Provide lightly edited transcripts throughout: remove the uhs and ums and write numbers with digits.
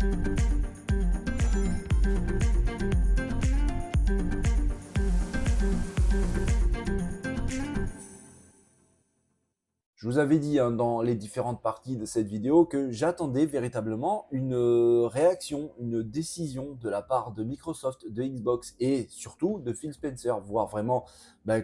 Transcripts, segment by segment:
Je vous avais dit hein, dans les différentes parties de cette vidéo que j'attendais véritablement une réaction, une décision de la part de Microsoft, de Xbox et surtout de Phil Spencer, voir vraiment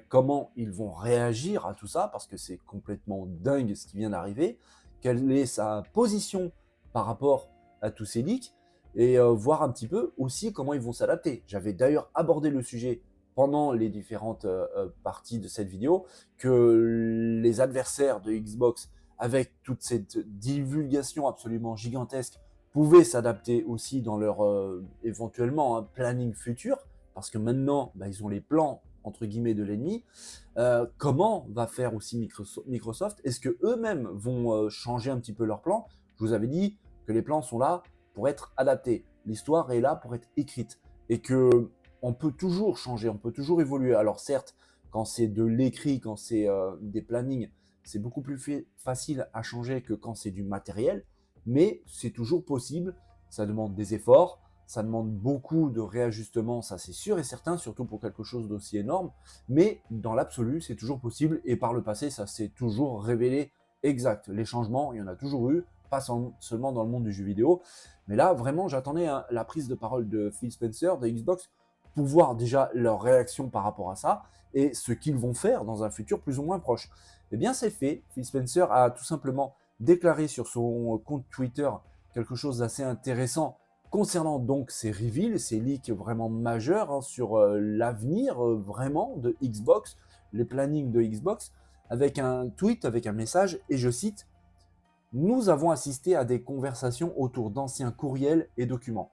comment ils vont réagir à tout ça, parce que c'est complètement dingue ce qui vient d'arriver, quelle est sa position par rapport à tous ces leaks, et voir un petit peu aussi comment ils vont s'adapter. J'avais d'ailleurs abordé le sujet pendant les différentes parties de cette vidéo, que les adversaires de Xbox, avec toute cette divulgation absolument gigantesque, pouvaient s'adapter aussi dans leur éventuellement planning futur, parce que maintenant, ils ont les plans entre guillemets de l'ennemi. Comment va faire aussi Microsoft? Est-ce que eux-mêmes vont changer un petit peu leurs plans? Je vous avais dit que les plans sont là pour être adaptés. L'histoire est là pour être écrite. Et que on peut toujours changer, on peut toujours évoluer. Alors certes, quand c'est de l'écrit, quand c'est des plannings, c'est beaucoup plus facile à changer que quand c'est du matériel, mais c'est toujours possible. Ça demande des efforts, ça demande beaucoup de réajustements, ça c'est sûr et certain, surtout pour quelque chose d'aussi énorme, mais dans l'absolu, c'est toujours possible, et par le passé, ça s'est toujours révélé exact. Les changements, il y en a toujours eu, pas seulement dans le monde du jeu vidéo, mais là, vraiment, j'attendais la prise de parole de Phil Spencer, de Xbox, pour voir déjà leur réaction par rapport à ça, et ce qu'ils vont faire dans un futur plus ou moins proche. Eh bien, c'est fait. Phil Spencer a tout simplement déclaré sur son compte Twitter quelque chose d'assez intéressant concernant donc ces reveals, ces leaks vraiment majeurs hein, sur l'avenir vraiment de Xbox, les plannings de Xbox, avec un tweet, avec un message, et je cite: nous avons assisté à des conversations autour d'anciens courriels et documents.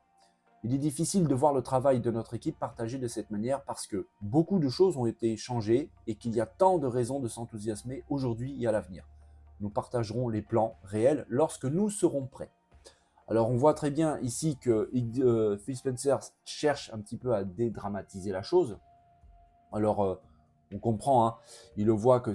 Il est difficile de voir le travail de notre équipe partagé de cette manière parce que beaucoup de choses ont été changées et qu'il y a tant de raisons de s'enthousiasmer aujourd'hui et à l'avenir. Nous partagerons les plans réels lorsque nous serons prêts. Alors on voit très bien ici que Phil Spencer cherche un petit peu à dédramatiser la chose. Alors on comprend, hein, il le voit que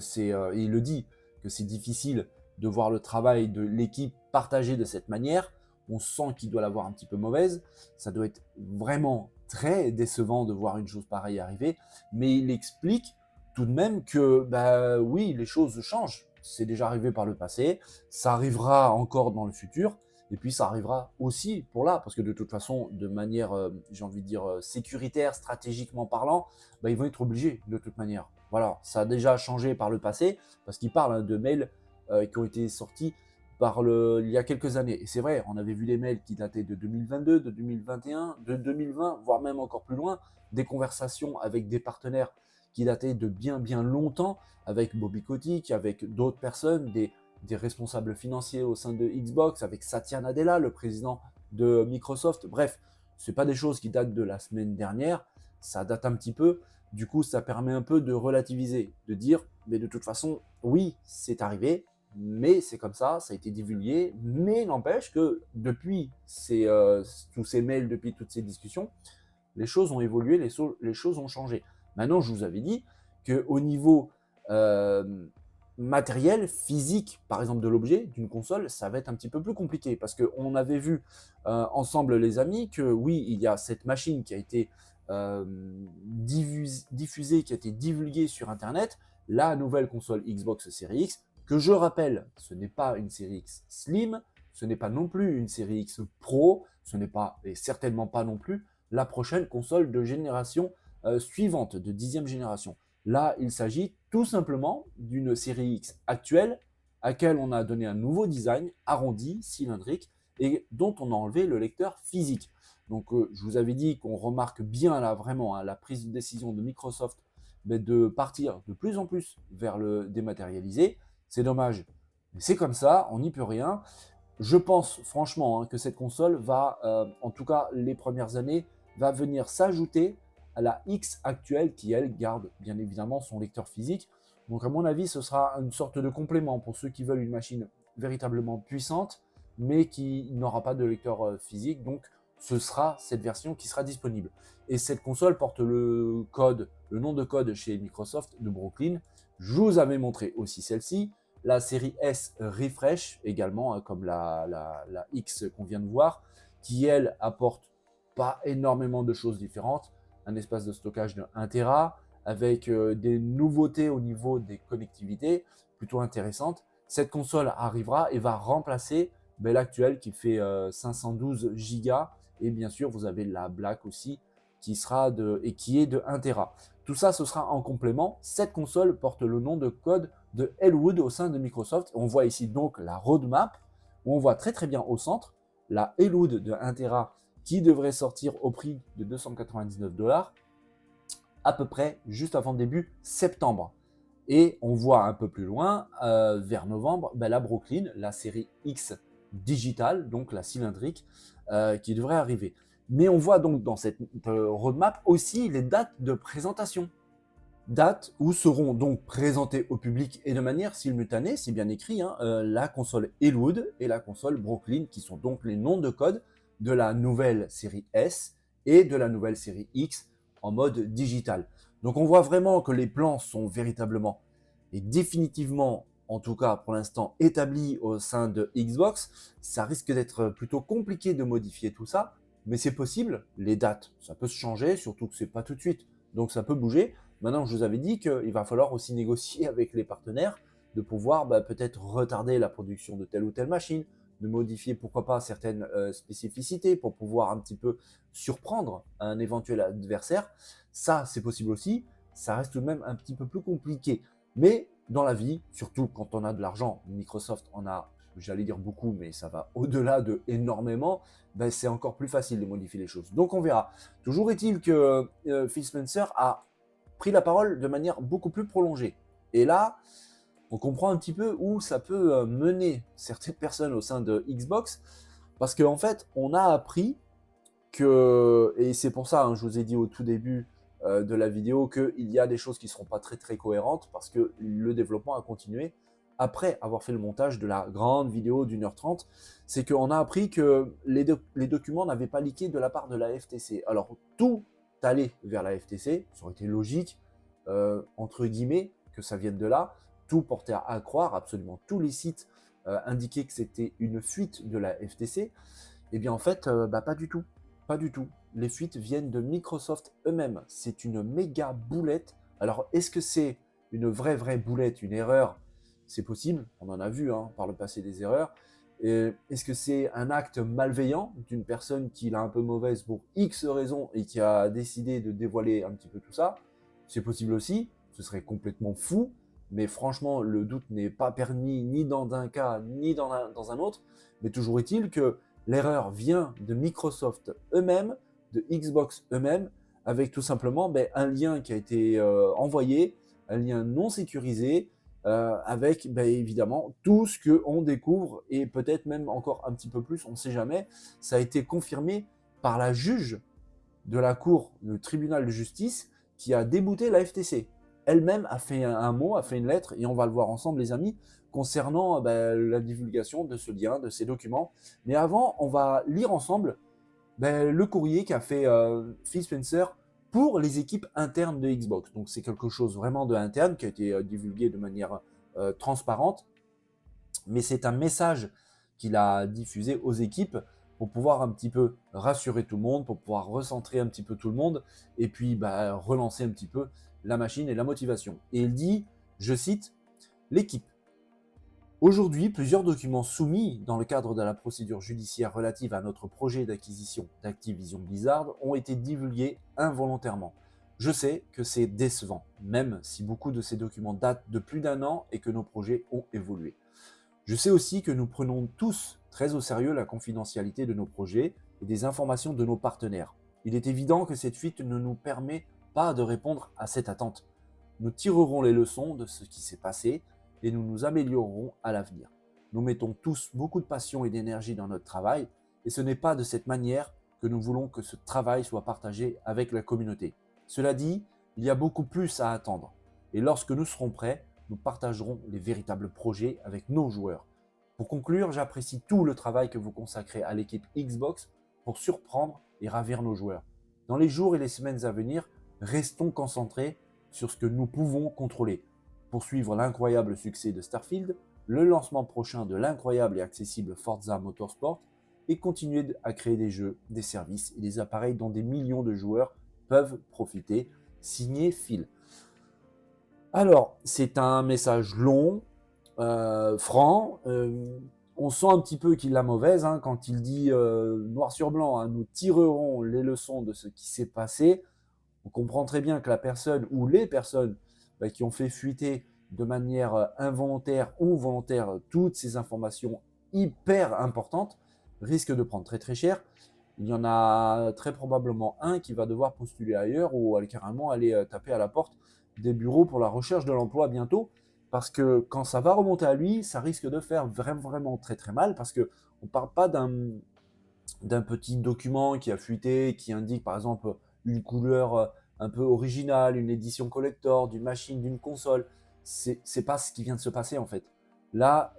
il le dit, que c'est difficile de voir le travail de l'équipe partagé de cette manière. On sent qu'il doit l'avoir un petit peu mauvaise. Ça doit être vraiment très décevant de voir une chose pareille arriver. Mais il explique tout de même que, oui, les choses changent. C'est déjà arrivé par le passé. Ça arrivera encore dans le futur. Et puis ça arrivera aussi pour là, parce que de toute façon, de manière, j'ai envie de dire, sécuritaire, stratégiquement parlant, ils vont être obligés de toute manière. Voilà, ça a déjà changé par le passé, parce qu'il parle hein, de mails qui ont été sortis il y a quelques années. Et c'est vrai, on avait vu des mails qui dataient de 2022, de 2021, de 2020, voire même encore plus loin, des conversations avec des partenaires qui dataient de bien bien longtemps, avec Bobby Kotick, avec d'autres personnes, des responsables financiers au sein de Xbox, avec Satya Nadella, le président de Microsoft. Bref, ce pas des choses qui datent de la semaine dernière, ça date un petit peu. Du coup, ça permet un peu de relativiser, de dire, mais de toute façon, oui, c'est arrivé, mais c'est comme ça a été divulgué, mais n'empêche que depuis tous ces mails, depuis toutes ces discussions, les choses ont évolué, les choses ont changé. Maintenant, je vous avais dit qu'au niveau euh, matériel, physique, par exemple de l'objet, d'une console, ça va être un petit peu plus compliqué parce qu'on avait vu ensemble les amis que oui, il y a cette machine qui a été diffusée, qui a été divulguée sur Internet, la nouvelle console Xbox Series X, que je rappelle, ce n'est pas une Series X Slim, ce n'est pas non plus une Series X Pro, ce n'est pas, et certainement pas non plus, la prochaine console de génération suivante, de 10e génération. Là, il s'agit tout simplement d'une série X actuelle à laquelle on a donné un nouveau design arrondi, cylindrique, et dont on a enlevé le lecteur physique. Donc, je vous avais dit qu'on remarque bien là vraiment hein, la prise de décision de Microsoft de partir de plus en plus vers le dématérialisé. C'est dommage, mais c'est comme ça, on n'y peut rien. Je pense franchement hein, que cette console va, en tout cas les premières années, va venir s'ajouter à la X actuelle qui, elle, garde bien évidemment son lecteur physique. Donc à mon avis, ce sera une sorte de complément pour ceux qui veulent une machine véritablement puissante, mais qui n'aura pas de lecteur physique. Donc ce sera cette version qui sera disponible. Et cette console porte le nom de code chez Microsoft de Brooklyn. Je vous avais montré aussi celle-ci. La série S Refresh également, comme la X qu'on vient de voir, qui, elle, apporte pas énormément de choses différentes. Un espace de stockage de 1 Tera, avec des nouveautés au niveau des connectivités plutôt intéressantes. Cette console arrivera et va remplacer l'actuelle qui fait 512 Go. Et bien sûr, vous avez la Black aussi qui est de 1 Tera. Tout ça, ce sera en complément. Cette console porte le nom de code de Elwood au sein de Microsoft. On voit ici donc la roadmap, où on voit très très bien au centre la Elwood de 1 Tera qui devrait sortir au prix de 299 $, à peu près juste avant début septembre. Et on voit un peu plus loin, vers novembre, la Brooklyn, la série X digitale, donc la cylindrique, qui devrait arriver. Mais on voit donc dans cette roadmap aussi les dates de présentation. Dates où seront donc présentées au public et de manière simultanée, c'est bien écrit, hein, la console Elwood et la console Brooklyn, qui sont donc les noms de code de la nouvelle série S et de la nouvelle série X en mode digital. Donc on voit vraiment que les plans sont véritablement et définitivement, en tout cas pour l'instant, établis au sein de Xbox. Ça risque d'être plutôt compliqué de modifier tout ça, mais c'est possible. Les dates, ça peut se changer, surtout que c'est pas tout de suite, donc ça peut bouger. Maintenant, je vous avais dit qu'il va falloir aussi négocier avec les partenaires de pouvoir peut-être retarder la production de telle ou telle machine, de modifier pourquoi pas certaines spécificités pour pouvoir un petit peu surprendre un éventuel adversaire. Ça, c'est possible aussi. Ça reste tout de même un petit peu plus compliqué. Mais dans la vie, surtout quand on a de l'argent, Microsoft en a, j'allais dire beaucoup, mais ça va au-delà de énormément, c'est encore plus facile de modifier les choses. Donc on verra. Toujours est-il que Phil Spencer a pris la parole de manière beaucoup plus prolongée. Et là, on comprend un petit peu où ça peut mener certaines personnes au sein de Xbox, parce qu'en fait, on a appris que, et c'est pour ça, hein, je vous ai dit au tout début de la vidéo, qu'il y a des choses qui ne seront pas très très cohérentes, parce que le développement a continué après avoir fait le montage de la grande vidéo d'1h30, c'est qu'on a appris que les documents n'avaient pas leaké de la part de la FTC. Alors, tout allait vers la FTC, ça aurait été logique, entre guillemets, que ça vienne de là. Tout portait à croire, absolument tous les sites indiquaient que c'était une fuite de la FTC. Eh bien, en fait, pas du tout. Pas du tout. Les fuites viennent de Microsoft eux-mêmes. C'est une méga boulette. Alors, est-ce que c'est une vraie boulette, une erreur? C'est possible, on en a vu par le passé des erreurs. Est-ce que c'est un acte malveillant d'une personne qui l'a un peu mauvaise pour X raisons et qui a décidé de dévoiler un petit peu tout ça? C'est possible aussi, ce serait complètement fou, mais franchement, le doute n'est pas permis ni dans un cas ni dans un autre. Mais toujours est-il que l'erreur vient de Microsoft eux-mêmes, de Xbox eux-mêmes, avec tout simplement un lien qui a été envoyé, un lien non sécurisé, avec évidemment tout ce qu'on découvre, et peut-être même encore un petit peu plus, on ne sait jamais. Ça a été confirmé par la juge de la cour, le tribunal de justice, qui a débouté la FTC. Elle-même a fait un mot, a fait une lettre, et on va le voir ensemble les amis, concernant la divulgation de ce lien, de ces documents. Mais avant, on va lire ensemble le courrier qu'a fait Phil Spencer pour les équipes internes de Xbox. Donc c'est quelque chose vraiment de interne qui a été divulgué de manière transparente, mais c'est un message qu'il a diffusé aux équipes pour pouvoir un petit peu rassurer tout le monde, pour pouvoir recentrer un petit peu tout le monde, et puis relancer un petit peu la machine et la motivation. Et il dit, je cite, « L'équipe. Aujourd'hui, plusieurs documents soumis dans le cadre de la procédure judiciaire relative à notre projet d'acquisition d'Activision Blizzard ont été divulgués involontairement. Je sais que c'est décevant, même si beaucoup de ces documents datent de plus d'1 an et que nos projets ont évolué. Je sais aussi que nous prenons tous très au sérieux la confidentialité de nos projets et des informations de nos partenaires. Il est évident que cette fuite ne nous permet pas de répondre à cette attente. Nous tirerons les leçons de ce qui s'est passé et nous nous améliorerons à l'avenir. Nous mettons tous beaucoup de passion et d'énergie dans notre travail, et ce n'est pas de cette manière que nous voulons que ce travail soit partagé avec la communauté. Cela dit, il y a beaucoup plus à attendre, et lorsque nous serons prêts, nous partagerons les véritables projets avec nos joueurs. Pour conclure, j'apprécie tout le travail que vous consacrez à l'équipe Xbox pour surprendre et ravir nos joueurs. Dans les jours et les semaines à venir, restons concentrés sur ce que nous pouvons contrôler. Poursuivre l'incroyable succès de Starfield, le lancement prochain de l'incroyable et accessible Forza Motorsport, et continuer à créer des jeux, des services et des appareils dont des millions de joueurs peuvent profiter. Signé Phil. Alors, c'est un message long, franc. On sent un petit peu qu'il l'a mauvaise hein, quand il dit noir sur blanc, hein, nous tirerons les leçons de ce qui s'est passé. On comprend très bien que la personne ou les personnes qui ont fait fuiter de manière involontaire ou volontaire toutes ces informations hyper importantes risquent de prendre très très cher. Il y en a très probablement un qui va devoir postuler ailleurs ou carrément aller taper à la porte des bureaux pour la recherche de l'emploi bientôt. Parce que quand ça va remonter à lui, ça risque de faire vraiment très très mal. Parce qu'on ne parle pas d'un petit document qui a fuité, qui indique par exemple une couleur un peu originale, une édition collector, d'une machine, d'une console. C'est pas ce qui vient de se passer en fait. Là,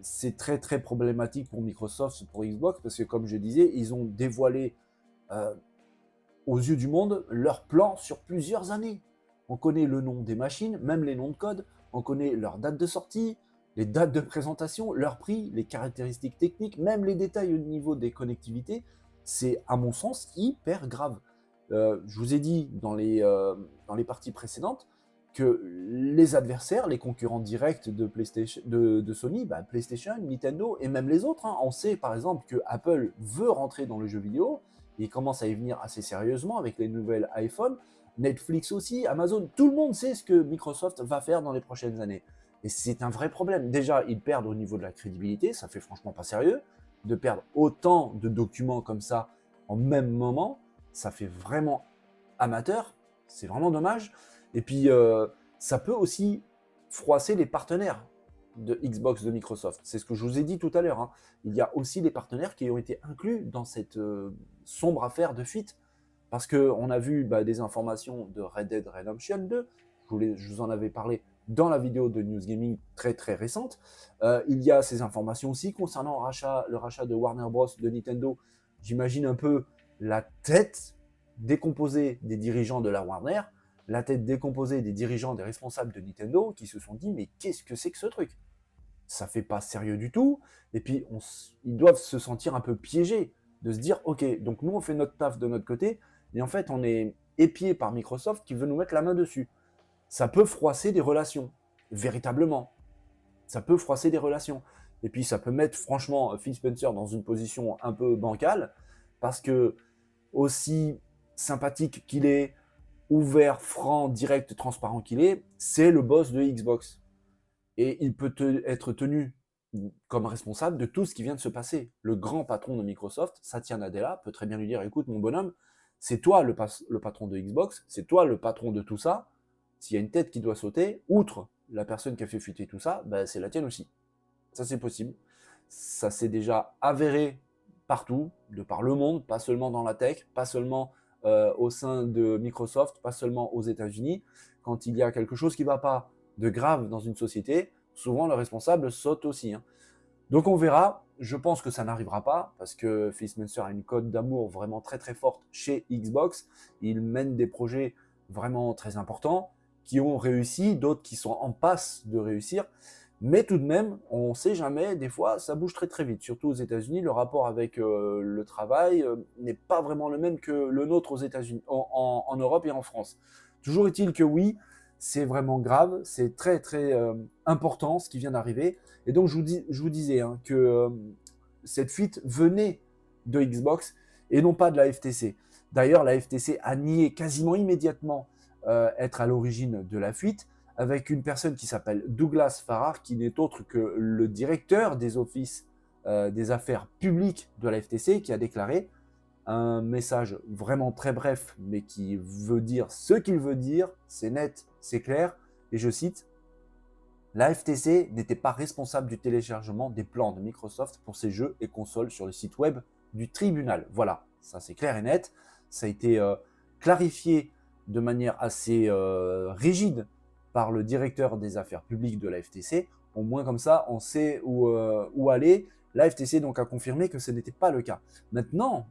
c'est très très problématique pour Microsoft, pour Xbox, parce que comme je disais, ils ont dévoilé euh, aux yeux du monde leur plan sur plusieurs années. On connaît le nom des machines, même les noms de code, on connaît leur date de sortie, les dates de présentation, leur prix, les caractéristiques techniques, même les détails au niveau des connectivités. C'est à mon sens hyper grave. Je vous ai dit dans les parties précédentes que les adversaires, les concurrents directs de, PlayStation, de Sony, PlayStation, Nintendo et même les autres, hein, on sait par exemple que Apple veut rentrer dans le jeu vidéo, et il commence à y venir assez sérieusement avec les nouvelles iPhone, Netflix aussi, Amazon, tout le monde sait ce que Microsoft va faire dans les prochaines années. Et c'est un vrai problème. Déjà, ils perdent au niveau de la crédibilité, ça fait franchement pas sérieux. De perdre autant de documents comme ça en même moment, ça fait vraiment amateur, c'est vraiment dommage. Et puis, ça peut aussi froisser les partenaires de Xbox de Microsoft. C'est ce que je vous ai dit tout à l'heure. Hein. Il y a aussi des partenaires qui ont été inclus dans cette sombre affaire de fuite. Parce qu'on a vu des informations de Red Dead Redemption 2, je vous en avais parlé dans la vidéo de News Gaming très très récente. Il y a ces informations aussi concernant le rachat de Warner Bros. De Nintendo. J'imagine un peu la tête décomposée des dirigeants de la Warner, la tête décomposée des dirigeants, des responsables de Nintendo, qui se sont dit mais qu'est-ce que c'est que ce truc? Ça fait pas sérieux du tout, et puis ils doivent se sentir un peu piégés, de se dire ok, donc nous on fait notre taf de notre côté, et en fait on est épié par Microsoft qui veut nous mettre la main dessus. Ça peut froisser des relations, véritablement. Ça peut froisser des relations. Et puis ça peut mettre franchement Phil Spencer dans une position un peu bancale, parce que aussi sympathique qu'il est, ouvert, franc, direct, transparent qu'il est, c'est le boss de Xbox. Et il peut être tenu comme responsable de tout ce qui vient de se passer. Le grand patron de Microsoft, Satya Nadella, peut très bien lui dire, écoute mon bonhomme, c'est toi le patron de Xbox, c'est toi le patron de tout ça. S'il y a une tête qui doit sauter, outre la personne qui a fait fuiter tout ça, c'est la tienne aussi. Ça c'est possible. Ça s'est déjà avéré partout, de par le monde, pas seulement dans la tech, pas seulement au sein de Microsoft, pas seulement aux États-Unis. Quand il y a quelque chose qui ne va pas de grave dans une société, souvent le responsable saute aussi. Hein. Donc on verra. Je pense que ça n'arrivera pas parce que Phil Spencer a une cote d'amour vraiment très très forte chez Xbox. Il mène des projets vraiment très importants qui ont réussi, d'autres qui sont en passe de réussir. Mais tout de même, on ne sait jamais, des fois, ça bouge très très vite. Surtout aux États-Unis, le rapport avec le travail n'est pas vraiment le même que le nôtre aux États-Unis, en Europe et en France. Toujours est-il que oui, c'est vraiment grave, c'est très très important ce qui vient d'arriver. Et donc je vous disais hein, que cette fuite venait de Xbox et non pas de la FTC. D'ailleurs, la FTC a nié quasiment immédiatement être à l'origine de la fuite, avec une personne qui s'appelle Douglas Farrar, qui n'est autre que le directeur des offices des affaires publiques de la FTC, qui a déclaré un message vraiment très bref, mais qui veut dire ce qu'il veut dire, c'est net, c'est clair, et je cite, la FTC n'était pas responsable du téléchargement des plans de Microsoft pour ses jeux et consoles sur le site web du tribunal. Voilà, ça c'est clair et net, ça a été clarifié de manière assez rigide par le directeur des affaires publiques de la FTC. Au moins comme ça, on sait où aller. La FTC donc a confirmé que ce n'était pas le cas. Maintenant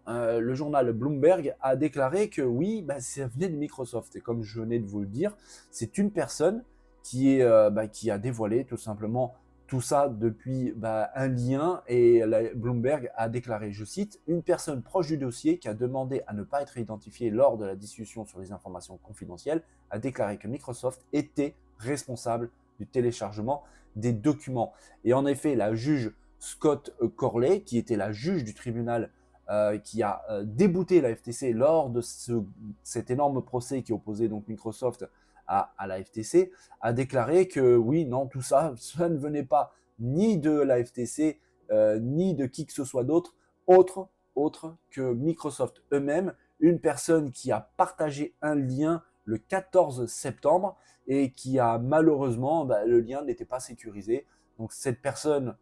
le journal Bloomberg a déclaré que oui, ça venait de Microsoft. Et comme je venais de vous le dire, c'est une personne qui a dévoilé tout simplement Tout ça depuis un lien et Bloomberg a déclaré, je cite, « Une personne proche du dossier qui a demandé à ne pas être identifiée lors de la discussion sur les informations confidentielles a déclaré que Microsoft était responsable du téléchargement des documents. » Et en effet, la juge Scott Corley, qui était la juge du tribunal qui a débouté la FTC lors de cet énorme procès qui opposait donc Microsoft à la FTC, a déclaré que oui, non, tout ça, ça ne venait pas ni de la FTC, ni de qui que ce soit d'autre, autre que Microsoft eux-mêmes, une personne qui a partagé un lien le 14 septembre et qui a malheureusement, le lien n'était pas sécurisé. Donc cette personne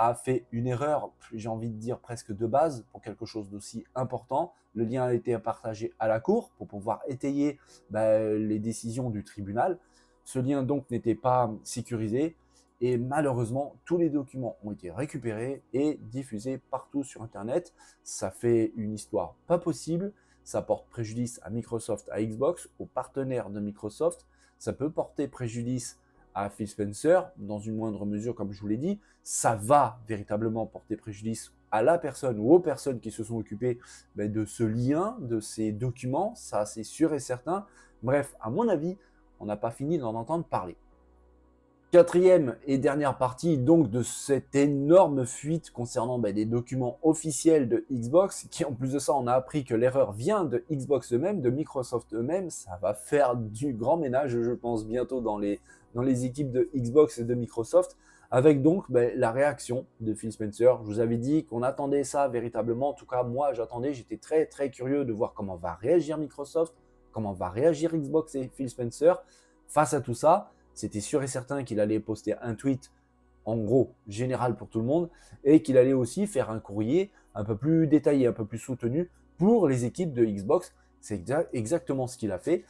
a fait une erreur, j'ai envie de dire presque de base, pour quelque chose d'aussi important. Le lien a été partagé à la cour pour pouvoir étayer les décisions du tribunal. Ce lien donc n'était pas sécurisé et malheureusement, tous les documents ont été récupérés et diffusés partout sur Internet. Ça fait une histoire pas possible, ça porte préjudice à Microsoft, à Xbox, aux partenaires de Microsoft, ça peut porter préjudice à Phil Spencer, dans une moindre mesure, comme je vous l'ai dit, ça va véritablement porter préjudice à la personne ou aux personnes qui se sont occupées de ce lien, de ces documents, ça c'est sûr et certain. Bref, à mon avis, on n'a pas fini d'en entendre parler. Quatrième et dernière partie donc de cette énorme fuite concernant des documents officiels de Xbox, qui en plus de ça, on a appris que l'erreur vient de Xbox eux-mêmes, de Microsoft eux-mêmes. Ça va faire du grand ménage, je pense, bientôt dans les équipes de Xbox et de Microsoft, avec donc la réaction de Phil Spencer. Je vous avais dit qu'on attendait ça véritablement, en tout cas moi j'attendais, j'étais très très curieux de voir comment va réagir Microsoft, comment va réagir Xbox et Phil Spencer face à tout ça. C'était sûr et certain qu'il allait poster un tweet, en gros, général pour tout le monde, et qu'il allait aussi faire un courrier un peu plus détaillé, un peu plus soutenu pour les équipes de Xbox. C'est exactement ce qu'il a fait.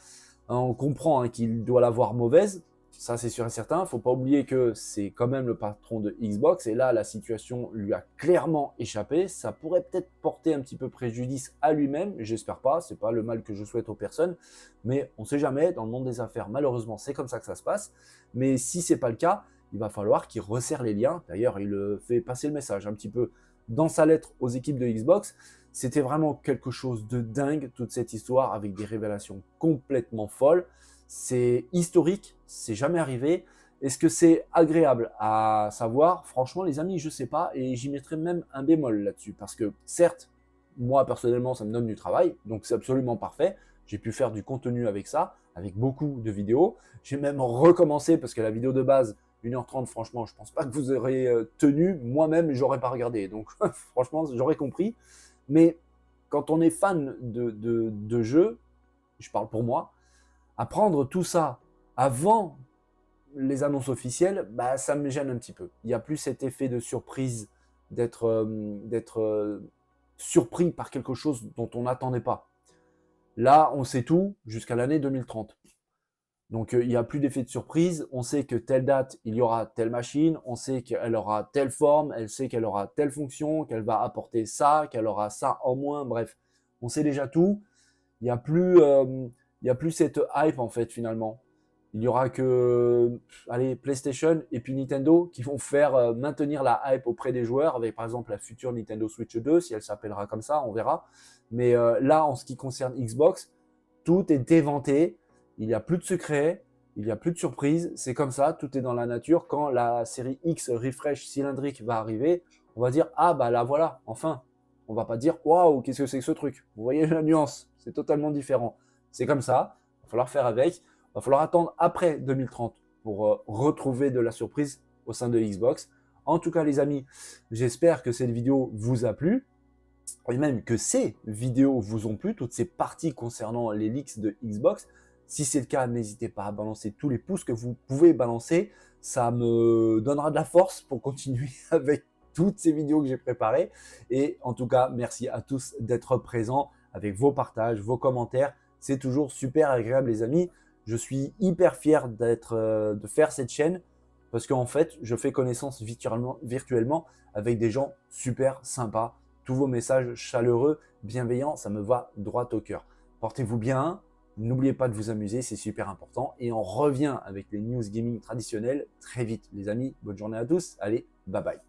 On comprend qu'il doit l'avoir mauvaise, ça c'est sûr et certain. Il ne faut pas oublier que c'est quand même le patron de Xbox, et là, la situation lui a clairement échappé. Ça pourrait peut-être porter un petit peu préjudice à lui-même, j'espère pas, c'est pas le mal que je souhaite aux personnes, mais on ne sait jamais, dans le monde des affaires, malheureusement, c'est comme ça que ça se passe. Mais si ce n'est pas le cas, il va falloir qu'il resserre les liens. D'ailleurs, il fait passer le message un petit peu dans sa lettre aux équipes de Xbox. C'était vraiment quelque chose de dingue, toute cette histoire, avec des révélations complètement folles. C'est historique, c'est jamais arrivé. Est-ce que c'est agréable à savoir? Franchement, les amis, je ne sais pas, et j'y mettrai même un bémol là-dessus, parce que certes, moi personnellement, ça me donne du travail, donc c'est absolument parfait. J'ai pu faire du contenu avec ça, avec beaucoup de vidéos. J'ai même recommencé, parce que la vidéo de base, 1h30, franchement, je ne pense pas que vous aurez tenu. Moi-même, je n'aurais pas regardé, donc franchement, j'aurais compris. Mais quand on est fan de jeux, je parle pour moi, apprendre tout ça avant les annonces officielles, ça me gêne un petit peu. Il n'y a plus cet effet de surprise, d'être surpris par quelque chose dont on n'attendait pas. Là, on sait tout jusqu'à l'année 2030. Donc, il n'y a plus d'effet de surprise. On sait que telle date, il y aura telle machine. On sait qu'elle aura telle forme. Elle sait qu'elle aura telle fonction, qu'elle va apporter ça, qu'elle aura ça en moins. Bref, on sait déjà tout. Il n'y a plus cette hype, en fait, finalement. Il n'y aura que PlayStation et puis Nintendo qui vont faire maintenir la hype auprès des joueurs avec, par exemple, la future Nintendo Switch 2, si elle s'appellera comme ça, on verra. Mais là, en ce qui concerne Xbox, tout est éventé. Il n'y a plus de secret, il n'y a plus de surprise. C'est comme ça, tout est dans la nature. Quand la série X refresh cylindrique va arriver, on va dire « Ah, là voilà, enfin ». On va pas dire « Waouh, qu'est-ce que c'est que ce truc ?» Vous voyez la nuance, c'est totalement différent. C'est comme ça, il va falloir faire avec. Il va falloir attendre après 2030 pour retrouver de la surprise au sein de Xbox. En tout cas, les amis, j'espère que cette vidéo vous a plu, et même que ces vidéos vous ont plu, toutes ces parties concernant les leaks de Xbox. Si c'est le cas, n'hésitez pas à balancer tous les pouces que vous pouvez balancer. Ça me donnera de la force pour continuer avec toutes ces vidéos que j'ai préparées. Et en tout cas, merci à tous d'être présents avec vos partages, vos commentaires. C'est toujours super agréable, les amis. Je suis hyper fier de faire cette chaîne parce qu'en fait, je fais connaissance virtuellement avec des gens super sympas. Tous vos messages chaleureux, bienveillants, ça me va droit au cœur. Portez-vous bien. N'oubliez pas de vous amuser, c'est super important. Et on revient avec les news gaming traditionnelles très vite, les amis. Bonne journée à tous. Allez, bye bye.